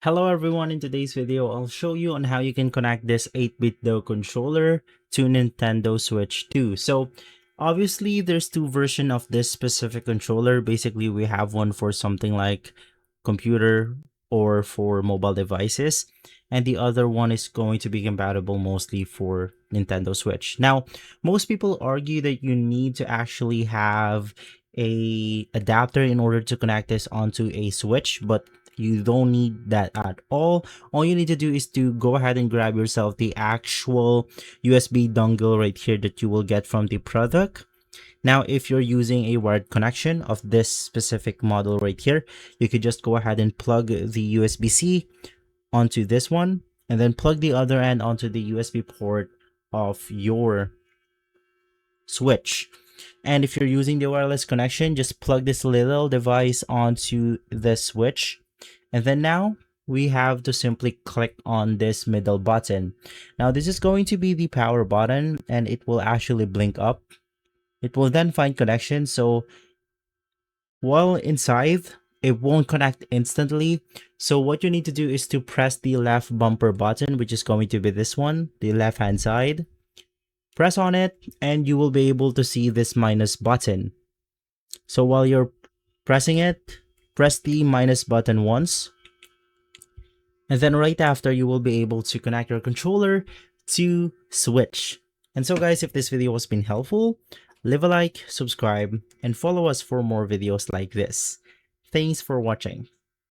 Hello everyone, in today's video I'll show you on how you can connect this 8-Bitdo controller to Nintendo Switch 2. So obviously there's two versions of this specific controller. Basically we have one for something like computer or for mobile devices, and the other one is going to be compatible mostly for Nintendo Switch. Now most people argue that you need to actually have a adapter in order to connect this onto a Switch, but you don't need that at all. All you need to do is to go ahead and grab yourself the actual USB dongle right here that you will get from the product. Now, if you're using a wired connection of this specific model right here, you could just go ahead and plug the USB-C onto this one and then plug the other end onto the USB port of your Switch. And if you're using the wireless connection, just plug this little device onto the Switch. And then now we have to simply click on this middle button. Now this is going to be the power button, and it will actually blink up. It will then find connection. So while inside, it won't connect instantly. So what you need to do is to press the left bumper button, which is going to be this one, the left hand side. Press on it and you will be able to see this minus button. So while you're pressing it, press the minus button once. And then right after, you will be able to connect your controller to Switch. And so guys, if this video has been helpful, leave a like, subscribe, and follow us for more videos like this. Thanks for watching.